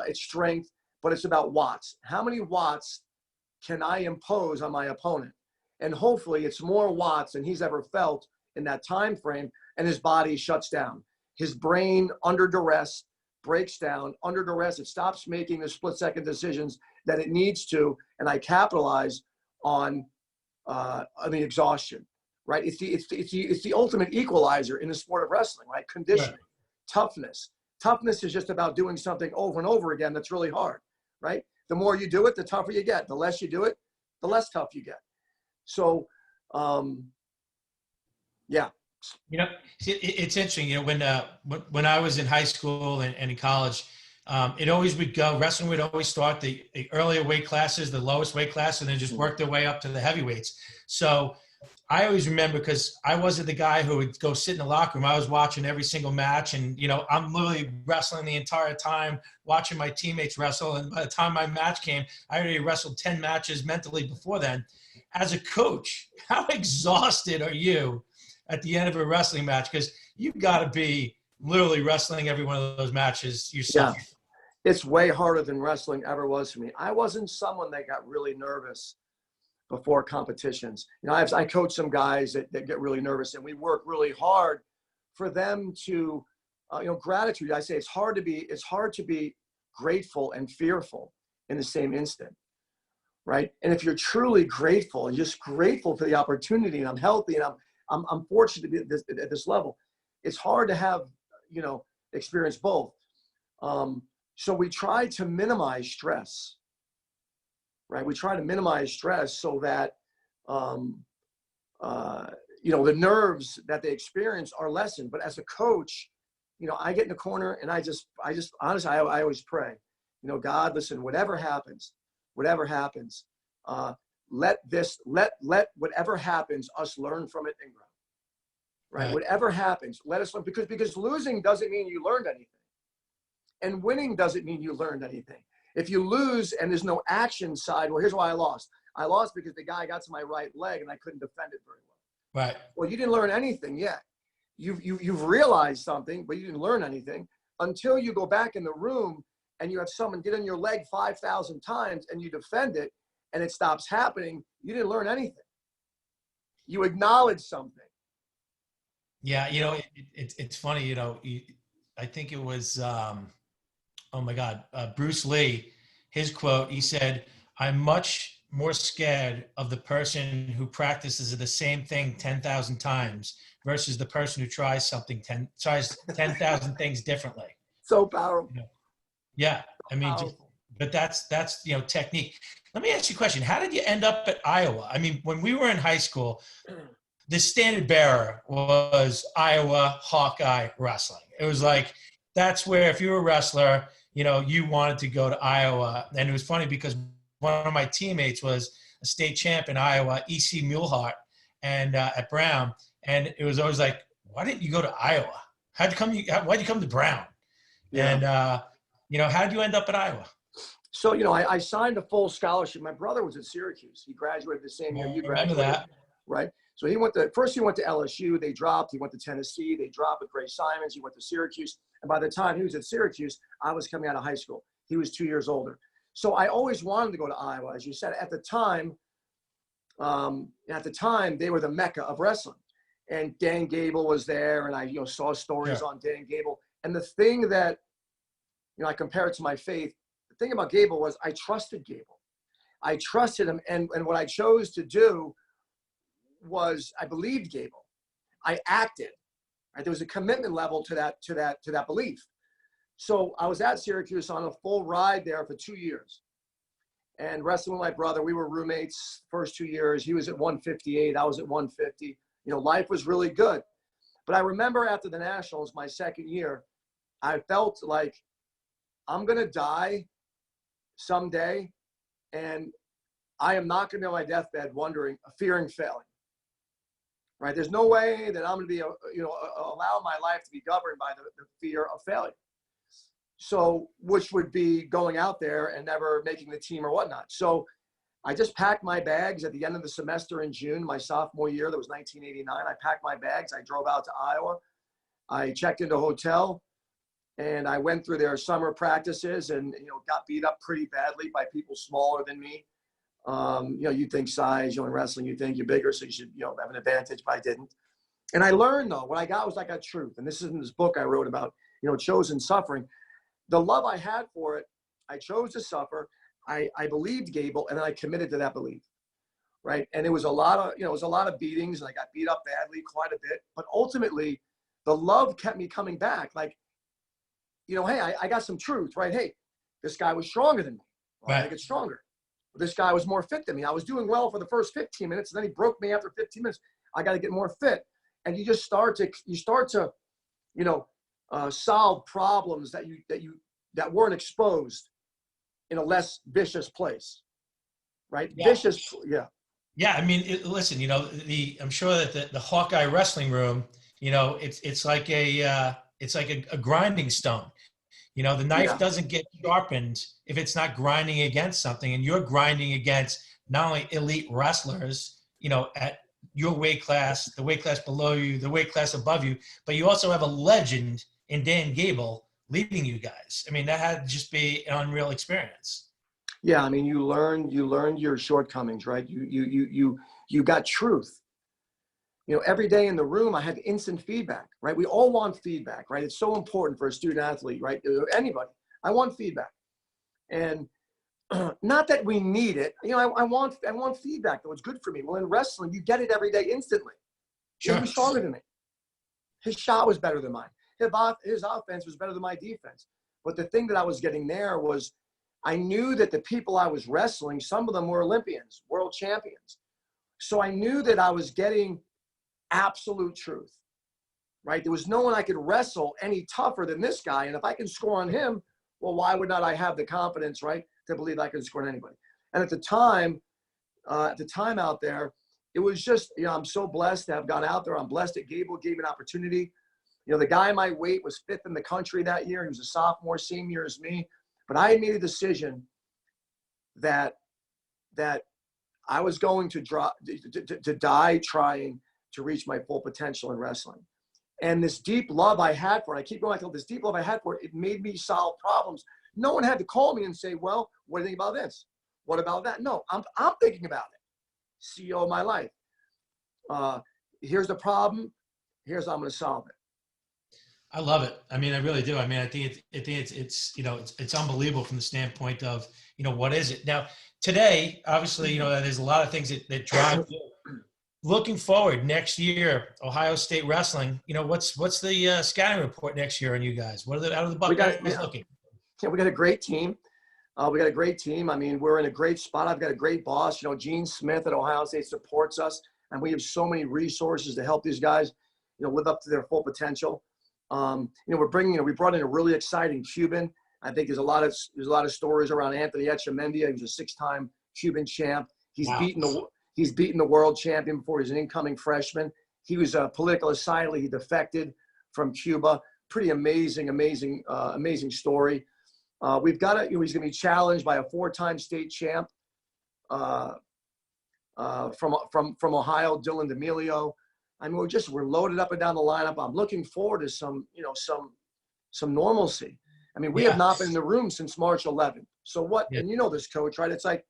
Speaker 2: it's strength, but it's about watts. How many watts can I impose on my opponent? And hopefully it's more watts than he's ever felt in that time frame, and his body shuts down. His brain, under duress, breaks down. Under duress, it stops making the split-second decisions that it needs to, and I capitalize on the exhaustion. Right? It's the ultimate equalizer in the sport of wrestling. Right? Conditioning, toughness, Toughness is just about doing something over and over again that's really hard, right? The more you do it, the tougher you get. The less you do it, the less tough you get. So, yeah.
Speaker 1: You know, it's interesting. You know, when I was in high school and in college, it always would go. Wrestling would always start the earlier weight classes, the lowest weight class, and then just work their way up to the heavyweights. So I always remember, because I wasn't the guy who would go sit in the locker room. I was watching every single match, and you know, I'm literally wrestling the entire time, watching my teammates wrestle. And by the time my match came, I already wrestled 10 matches mentally before then. As a coach, how exhausted are you at the end of a wrestling match? Because you've got to be literally wrestling every one of those matches yourself.
Speaker 2: Yeah. It's way harder than wrestling ever was for me. I wasn't someone that got really nervous before competitions. You know, I coach some guys that get really nervous, and we work really hard for them to, you know, gratitude. I say it's hard to be grateful and fearful in the same instant, right? And if you're truly grateful and just grateful for the opportunity, and I'm healthy and I'm fortunate to be at this level, it's hard to have, you know, experience both. So we try to minimize stress, right? We try to minimize stress so that, you know, the nerves that they experience are lessened. But as a coach, you know, I get in the corner and I just honestly, I always pray, you know, God, listen, whatever happens, let whatever happens, us learn from it and grow, right? Whatever happens, let us learn, because losing doesn't mean you learned anything. And winning doesn't mean you learned anything. If you lose and there's no action side, well, here's why I lost. I lost because the guy got to my right leg and I couldn't defend it very well.
Speaker 1: Right.
Speaker 2: Well, you didn't learn anything yet. You've realized something, but you didn't learn anything until you go back in the room and you have someone get on your leg 5,000 times and you defend it and it stops happening. You didn't learn anything. You acknowledge something.
Speaker 1: Yeah, you know, it's funny, you know, I think it was, oh my God, Bruce Lee, his quote, he said, "I'm much more scared of the person who practices the same thing 10,000 times versus the person who tries 10,000 things differently."
Speaker 2: So powerful.
Speaker 1: You know? Yeah, I mean, but that's, you know, technique. Let me ask you a question. How did you end up at Iowa? I mean, when we were in high school, the standard bearer was Iowa Hawkeye wrestling. It was like, that's where, if you were a wrestler, you know, you wanted to go to Iowa. And it was funny because one of my teammates was a state champ in Iowa, E.C. Muehlhart, and at Brown. And it was always like, why didn't you go to Iowa? Why'd you come to Brown? Yeah. And, you know, how'd you end up at Iowa?
Speaker 2: So, you know, I signed a full scholarship. My brother was at Syracuse. He graduated the same year you graduated. Remember that. Right. So he went to LSU. They dropped. He went to Tennessee. They dropped with Gray Simons. He went to Syracuse. And by the time he was at Syracuse, I was coming out of high school. He was 2 years older. So I always wanted to go to Iowa. As you said, at the time, they were the mecca of wrestling. And Dan Gable was there. And I, you know, saw stories on Dan Gable. And the thing that, you know, I compare it to my faith. The thing about Gable was I trusted Gable. I trusted him. And what I chose to do was I believed Gable. I acted. Right? There was a commitment level to that belief. So I was at Syracuse on a full ride there for 2 years, and wrestling with my brother. We were roommates first 2 years. He was at 158. I was at 150. You know, life was really good. But I remember after the Nationals, my second year, I felt like I'm gonna die someday, and I am not gonna be on my deathbed fearing failing. Right? There's no way that I'm going to be, allow my life to be governed by the fear of failure. So, which would be going out there and never making the team or whatnot. So I just packed my bags at the end of the semester in June, my sophomore year. That was 1989. I packed my bags. I drove out to Iowa. I checked into a hotel and I went through their summer practices and, you know, got beat up pretty badly by people smaller than me. You know, you think size, you know, in wrestling, you think you're bigger, so you should, you know, have an advantage, but I didn't. And I learned, though, what I got was I got truth. And this is in this book I wrote about, you know, chosen suffering. The love I had for it, I chose to suffer. I believed Gable, and then I committed to that belief, right? And it was a lot of beatings, and I got beat up badly quite a bit. But ultimately, the love kept me coming back. Like, hey, I got some truth, right? Hey, this guy was stronger than me. Well, I
Speaker 1: Right.
Speaker 2: gotta get stronger. This guy was more fit than me. I was doing well for the first 15 minutes, and then he broke me after 15 minutes. I got to get more fit. And you just start to, solve problems that weren't exposed in a less vicious place, right?
Speaker 1: Yeah.
Speaker 2: Vicious, yeah.
Speaker 1: Yeah, I mean, listen, I'm sure that the Hawkeye wrestling room, it's like a grinding stone. The knife
Speaker 2: Yeah.
Speaker 1: doesn't get sharpened if it's not grinding against something, and you're grinding against not only elite wrestlers, at your weight class, the weight class below you, the weight class above you, but you also have a legend in Dan Gable leading you guys. I mean, that had to just be an unreal experience.
Speaker 2: Yeah. I mean, you learn your shortcomings, right? You got truth. Every day in the room, I had instant feedback, right? We all want feedback, right? It's so important for a student athlete, right? Anybody. I want feedback. And not that we need it. I want feedback that was good for me. Well, in wrestling, you get it every day instantly.
Speaker 1: Sure.
Speaker 2: He was stronger than me. His shot was better than mine. His offense was better than my defense. But the thing that I was getting there was I knew that the people I was wrestling, some of them were Olympians, world champions. So I knew that I was getting absolute truth, right? There was no one I could wrestle any tougher than this guy. And if I can score on him, well, why would not I have the confidence, right, to believe I could score on anybody? And at the time out there, it was just, I'm so blessed to have gone out there. I'm blessed that Gable gave me an opportunity. The guy my weight was 5th in the country that year. He was a sophomore, same year as me. But I had made a decision that I was going to die trying to reach my full potential in wrestling. And this deep love I had for it, I keep going until this deep love I had for it, it made me solve problems. No one had to call me and say, well, what do you think about this? What about that? No, I'm thinking about it. CEO of my life. Here's the problem. Here's how I'm going to solve it.
Speaker 1: I love it. I mean, I really do. I mean, I think it's unbelievable from the standpoint of, what is it? Now, today, obviously, there's a lot of things that drive you. Looking forward next year, Ohio State wrestling, what's the scouting report next year on you guys? What are the out of the Buckeyes looking?
Speaker 2: Yeah, we got a great team. I mean, we're in a great spot. I've got a great boss. Gene Smith at Ohio State supports us, and we have so many resources to help these guys, live up to their full potential. We brought in a really exciting Cuban. I think there's a lot of stories around Anthony Etchemendia. He was a 6-time Cuban champ. He's beaten the world champion before. He's an incoming freshman. He was a political asylum. He defected from Cuba. Pretty amazing story. We've got he's going to be challenged by a 4-time state champ from Ohio, Dylan D'Amelio. I mean, we're loaded up and down the lineup. I'm looking forward to some normalcy. I mean, we have not been in the room since March 11th. So what? Yeah. And this, Coach, right? It's like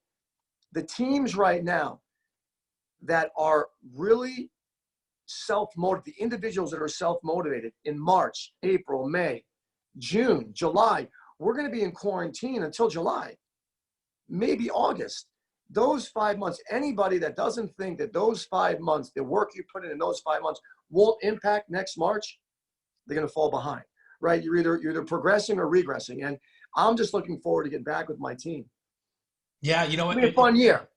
Speaker 2: the teams right now that are really self-motivated, the individuals that are self-motivated in March, April, May, June, July, we're going to be in quarantine until July, maybe August. Those 5 months, anybody that doesn't think that those 5 months, the work you put in those 5 months won't impact next March, they're going to fall behind, right? You're either progressing or regressing. And I'm just looking forward to get back with my team.
Speaker 1: Yeah,
Speaker 2: it'll be a fun year.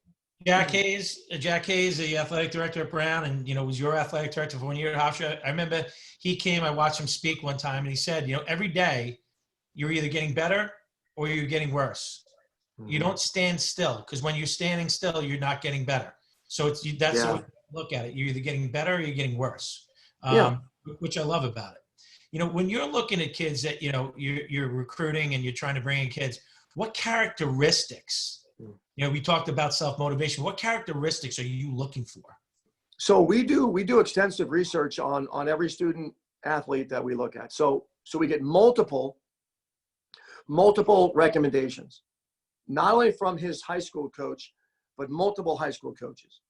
Speaker 1: Jack Hayes, the athletic director at Brown, and was your athletic director for 1 year at Hofstra. I remember he came. I watched him speak one time, and he said, every day you're either getting better or you're getting worse. Mm-hmm. You don't stand still, because when you're standing still, you're not getting better. So that's the way you look at it. You're either getting better or you're getting worse, which I love about it. When you're looking at kids that you're recruiting and you're trying to bring in kids, what characteristics? We talked about self-motivation. What characteristics are you looking for?
Speaker 2: So we do extensive research on every student athlete that we look at. So we get multiple recommendations, not only from his high school coach, but multiple high school coaches.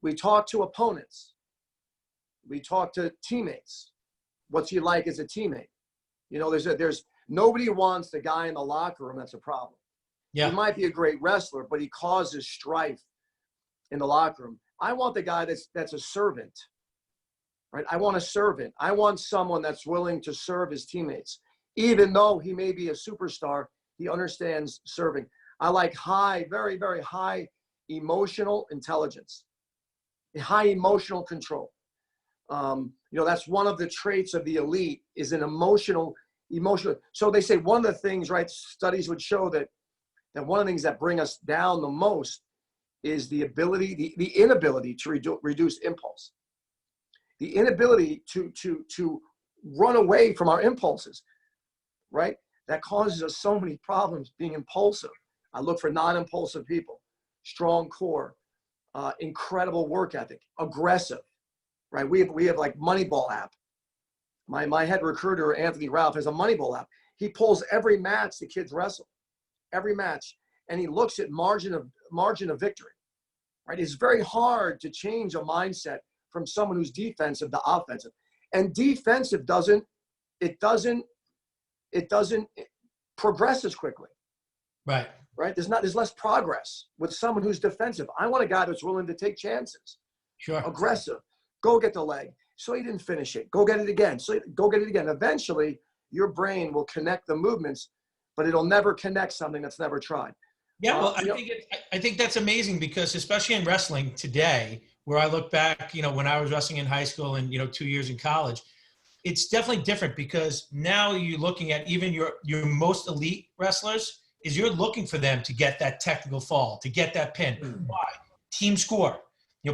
Speaker 2: We talk to opponents. We talk to teammates. What's he like as a teammate? There's nobody wants the guy in the locker room that's a problem. Yeah. He might be a great wrestler, but he causes strife in the locker room. I want the guy that's a servant, right? I want a servant. I want someone that's willing to serve his teammates. Even though he may be a superstar, he understands serving. I like high, very, very high emotional intelligence, high emotional control. That's one of the traits of the elite is an emotional. So they say one of the things, right? Studies would show that one of the things that bring us down the most is the inability to reduce impulse, the inability to run away from our impulses, right? That causes us so many problems being impulsive. I look for non-impulsive people, strong core, incredible work ethic, aggressive, right? We have like Moneyball app. My head recruiter, Anthony Ralph, has a Moneyball app. He pulls every match the kids wrestle, every match, and he looks at margin of victory, right? It's very hard to change a mindset from someone who's defensive to offensive. And defensive doesn't progress as quickly.
Speaker 1: Right.
Speaker 2: Right. There's less progress with someone who's defensive. I want a guy that's willing to take chances.
Speaker 1: Sure.
Speaker 2: Aggressive. Go get the leg. So he didn't finish it. Go get it again. So go get it again. Eventually, your brain will connect the movements, but it'll never connect something that's never tried.
Speaker 1: Yeah, well, I think that's amazing because especially in wrestling today, where I look back, when I was wrestling in high school and 2 years in college, it's definitely different because now you're looking at even your most elite wrestlers is you're looking for them to get that technical fall, to get that pin. Why? Team score.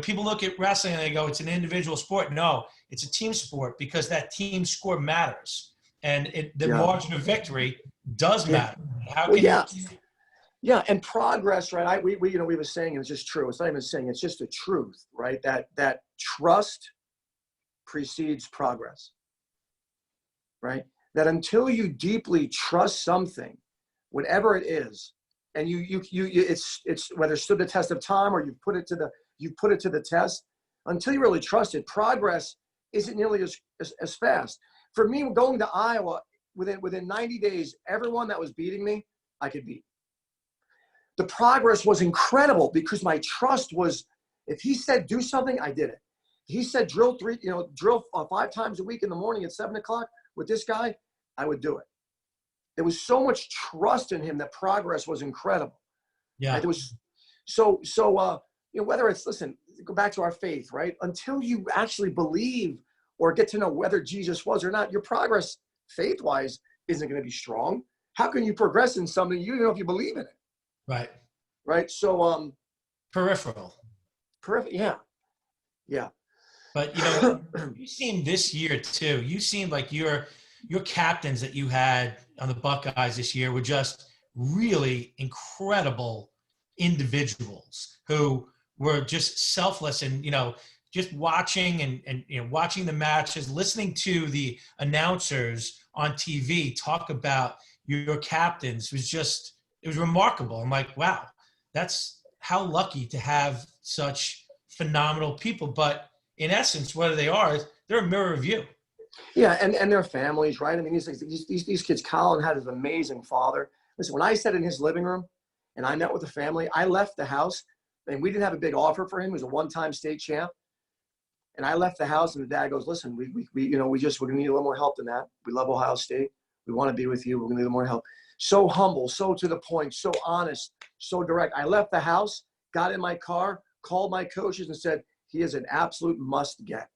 Speaker 1: People look at wrestling and they go, it's an individual sport. No, it's a team sport because that team score matters. And the margin of victory does matter.
Speaker 2: Yeah, and progress, right? We were saying, and it's just true. It's not even saying, it's just the truth, right? That trust precedes progress, right? That until you deeply trust something, whatever it is, and it's whether it stood the test of time or you put it to the test, until you really trust it, progress isn't nearly as fast. For me, going to Iowa, within 90 days, everyone that was beating me, I could beat. The progress was incredible because my trust was, if he said do something, I did it. He said drill 5 times a week in the morning at 7:00 with this guy, I would do it. There was so much trust in him that progress was incredible.
Speaker 1: Yeah.
Speaker 2: Right? It was whether it's, listen, go back to our faith, right? Until you actually believe or get to know whether Jesus was or not, your progress faith-wise isn't going to be strong. How can you progress in something you don't know if you believe in it?
Speaker 1: Right.
Speaker 2: Right. So
Speaker 1: peripheral.
Speaker 2: Yeah. Yeah.
Speaker 1: But you seem this year too. You seem like your captains that you had on the Buckeyes this year were just really incredible individuals who were just selfless and just watching and watching the matches, listening to the announcers on TV talk about your captains it was remarkable. I'm like, wow, that's how lucky to have such phenomenal people. But in essence, what they are, they're a mirror of you.
Speaker 2: Yeah, and their families, right? I mean, these kids, Colin had his amazing father. Listen, when I sat in his living room and I met with the family, I left the house and we didn't have a big offer for him. He was a one-time state champ. And I left the house and the dad goes, listen, we're going to need a little more help than that. We love Ohio State. We want to be with you. We're going to need a little more help. So humble, so to the point, so honest, so direct. I left the house, got in my car, called my coaches and said, he is an absolute must get.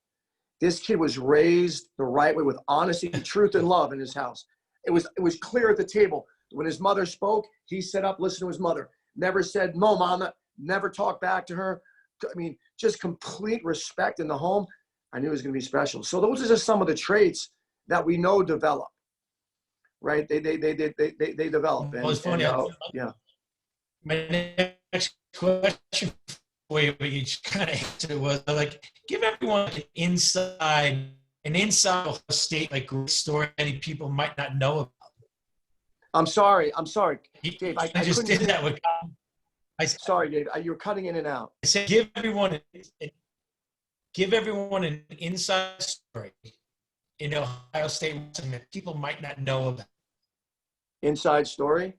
Speaker 2: This kid was raised the right way with honesty, truth, and love in his house. It was clear at the table. When his mother spoke, he sat up, listened to his mother. Never said, no, mama, never talked back to her. I mean, just complete respect in the home. I knew it was going to be special. So those are just some of the traits that we know develop. Right? They develop.
Speaker 1: Well, it's funny.
Speaker 2: Yeah.
Speaker 1: My next question for you, but you just kind of answered it, was like, give everyone an inside Ohio State great story many people might not know about.
Speaker 2: I'm sorry, Dave. I
Speaker 1: just did that with.
Speaker 2: Sorry, Dave. You're cutting in and out.
Speaker 1: I said, give everyone an inside story in Ohio State that people might not know about.
Speaker 2: Inside story?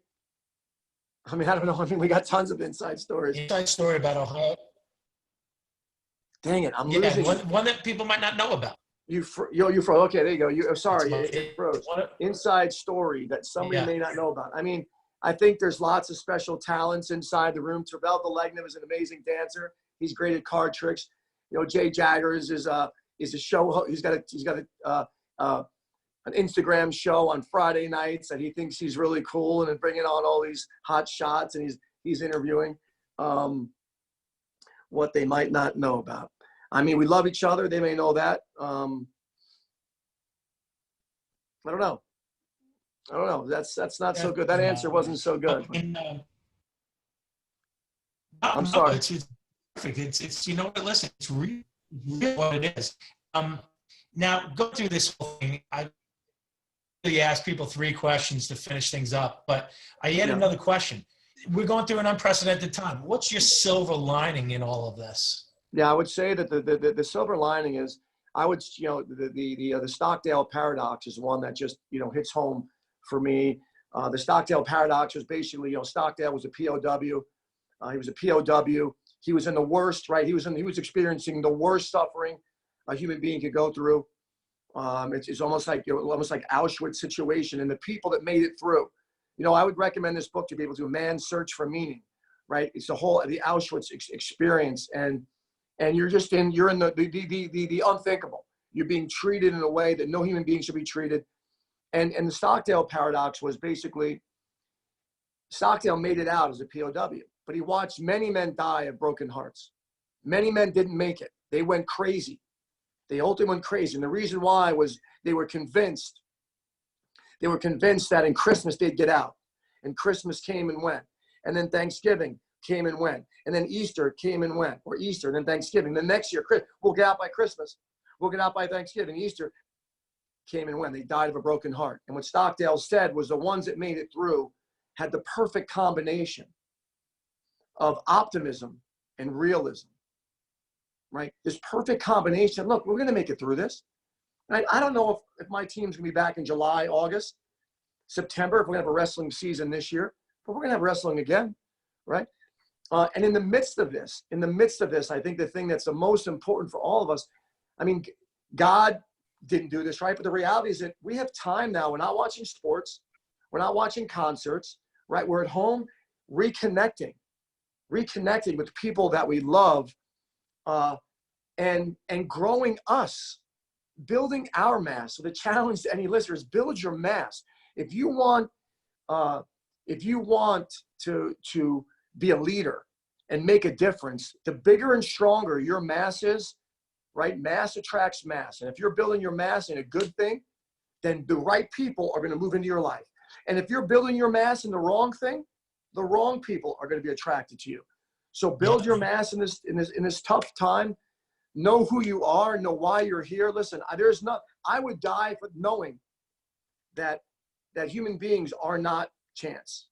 Speaker 2: I mean, I don't know. I mean, we got tons of inside stories.
Speaker 1: Inside story about Ohio.
Speaker 2: Dang it, I'm losing.
Speaker 1: One that people might not know about.
Speaker 2: Okay, there you go. Sorry,
Speaker 1: my
Speaker 2: it froze.
Speaker 1: favorite.
Speaker 2: Inside story that somebody
Speaker 1: Yeah.
Speaker 2: may not know about. I mean, I think there's lots of special talents inside the room. Tervel Delegnev is an amazing dancer. He's great at card tricks. Jay Jaggers is a show. He's got an Instagram show on Friday nights that he thinks he's really cool, and then bringing on all these hot shots, and he's interviewing what they might not know about. I mean, we love each other. They may know that. I don't know. That's not so good. That answer wasn't so good. I'm sorry.
Speaker 1: It's perfect. It's you know what? Listen, it's really what it is. Now, go through this whole thing. I really asked people 3 questions to finish things up, but I had another question. We're going through an unprecedented time. What's your silver lining in all of this?
Speaker 2: Yeah, I would say that the silver lining is, the Stockdale paradox is one that just, hits home for me. The Stockdale paradox was basically, Stockdale was a POW. He was a POW. He was in the worst, right? He was experiencing the worst suffering a human being could go through. It's almost like Auschwitz situation, and the people that made it through. I would recommend this book to people to Man's Search for Meaning, right? It's the Auschwitz experience, and you're in the unthinkable. You're being treated in a way that no human being should be treated. And the Stockdale paradox was basically, Stockdale made it out as a POW, but he watched many men die of broken hearts. Many men didn't make it. They went crazy. They ultimately went crazy. And the reason why was they were convinced that in Christmas they'd get out. And Christmas came and went. And then Thanksgiving came and went. And then Easter came and went. Or Easter, and then Thanksgiving. Then next year, we'll get out by Christmas. We'll get out by Thanksgiving. Easter came and went. They died of a broken heart. And what Stockdale said was the ones that made it through had the perfect combination of optimism and realism, right? This perfect combination. Look, we're going to make it through this. Right? I don't know if my team's going to be back in July, August, September, if we're going to have a wrestling season this year, but we're going to have wrestling again, right? And in the midst of this, I think the thing that's the most important for all of us, I mean, God didn't do this, right? But the reality is that we have time now. We're not watching sports. We're not watching concerts, right? We're at home reconnecting with people that we love, and growing us, building our mass. So the challenge to any listeners, build your mass. If you want to be a leader and make a difference, the bigger and stronger your mass is, right? Mass attracts mass. And if you're building your mass in a good thing, then the right people are going to move into your life. And if you're building your mass in the wrong thing, the wrong people are going to be attracted to you. So build your mass in this tough time. Know who you are, know why you're here. Listen, I would die for knowing that human beings are not chance.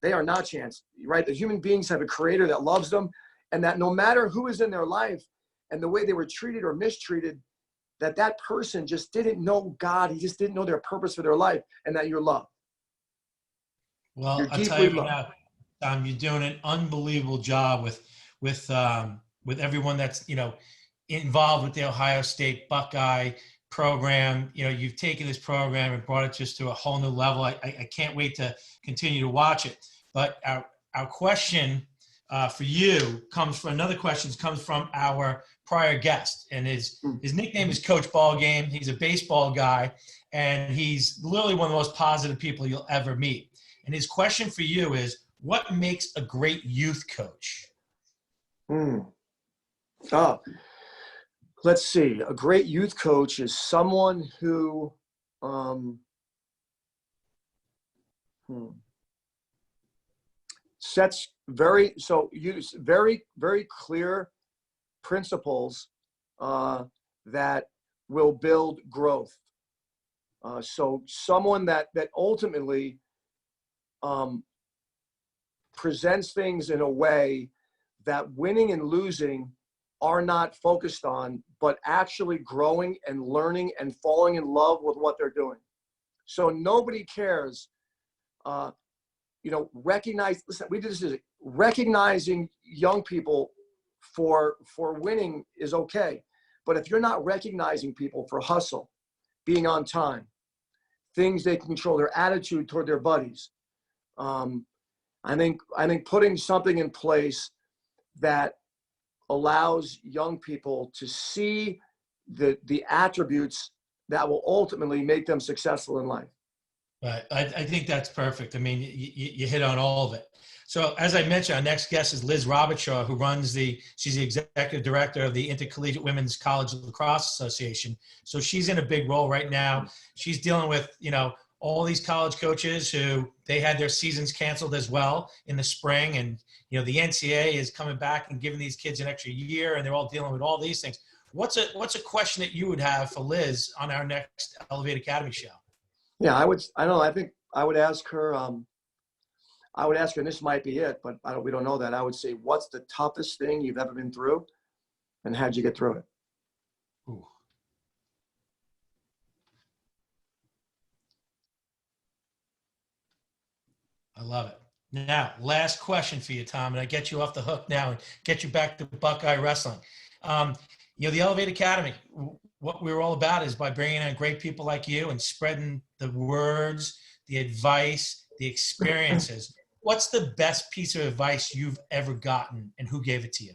Speaker 2: They are not chance, right? The human beings have a creator that loves them, and that no matter who is in their life and the way they were treated or mistreated, that person just didn't know God. He just didn't know their purpose for their life, and that you're loved.
Speaker 1: Well, I'll tell you right now, Tom, you're doing an unbelievable job with everyone that's, involved with the Ohio State Buckeye program. You've taken this program and brought it just to a whole new level. I can't wait to continue to watch it. But our question for you comes from our prior guest, and his nickname is Coach Ballgame. He's a baseball guy, and he's literally one of the most positive people you'll ever meet. And his question for you is, what makes a great youth coach?
Speaker 2: Let's see. A great youth coach is someone who use very, very clear principles that will build growth. So someone that ultimately presents things in a way that winning and losing are not focused on, but actually growing and learning and falling in love with what they're doing. So nobody cares, recognizing young people for winning is okay, But if you're not recognizing people for hustle, being on time, things they can control, their attitude toward their buddies, I think putting something in place that allows young people to see the attributes that will ultimately make them successful in life.
Speaker 1: Right. I think that's perfect. I mean, you hit on all of it. So as I mentioned, our next guest is Liz Robertshaw, who she's the executive director of the Intercollegiate Women's College Lacrosse Association. So she's in a big role right now. She's dealing with, all these college coaches who they had their seasons canceled as well in the spring. And, the NCAA is coming back and giving these kids an extra year, and they're all dealing with all these things. What's a question that you would have for Liz on our next Elevate Academy show?
Speaker 2: Yeah, I think I would ask her, and this might be it, but we don't know that. I would say, what's the toughest thing you've ever been through, and how'd you get through it?
Speaker 1: Ooh. I love it. Now, last question for you, Tom, and I get you off the hook now and get you back to Buckeye wrestling. The Elevate Academy, what we're all about is by bringing in great people like you and spreading the words, the advice, the experiences. What's the best piece of advice you've ever gotten, and who gave it to you?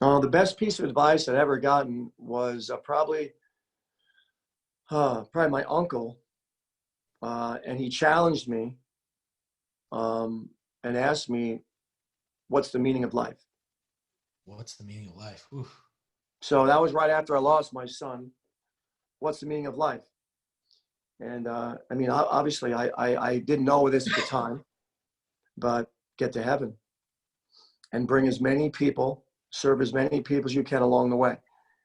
Speaker 2: The best piece of advice I'd ever gotten was probably my uncle, and he challenged me and asked me, "What's the meaning of life?"
Speaker 1: What's the meaning of life? Oof.
Speaker 2: So that was right after I lost my son. What's the meaning of life? And obviously I didn't know this at the time, but get to heaven and bring as many people, serve as many people as you can along the way.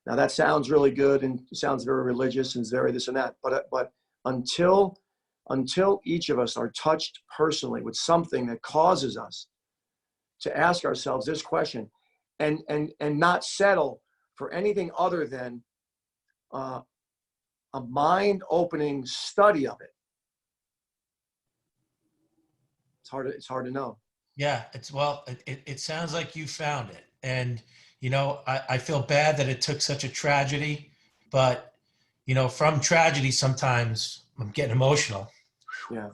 Speaker 2: Now that sounds really good and sounds very religious and very this and that, but until each of us are touched personally with something that causes us to ask ourselves this question and not settle for anything other than a mind-opening study of it. It's hard to know.
Speaker 1: Yeah, it sounds like you found it. And, I feel bad that it took such a tragedy, but, from tragedy, sometimes I'm getting emotional.
Speaker 2: Yeah.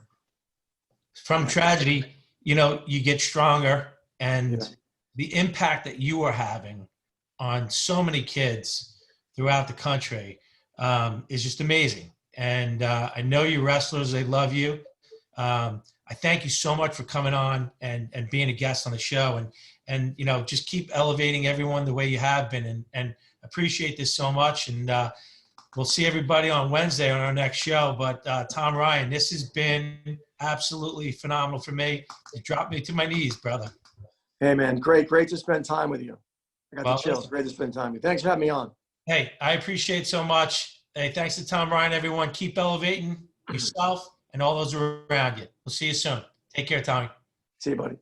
Speaker 1: From tragedy, you get stronger, and the impact that you are having on so many kids throughout the country is just amazing. And I know you wrestlers, they love you. I thank you so much for coming on and being a guest on the show, and just keep elevating everyone the way you have been, and appreciate this so much. And we'll see everybody on Wednesday on our next show. But Tomryan, this has been absolutely phenomenal for me. You dropped me to my knees, brother.
Speaker 2: Hey man, great to spend time with you. I got the chills.
Speaker 1: Listen,
Speaker 2: great to spend time with you. Thanks for having me on.
Speaker 1: Hey, I appreciate so much. Hey, thanks to Tomryan, everyone. Keep elevating yourself and all those around you. We'll see you soon. Take care, Tommy.
Speaker 2: See you, buddy.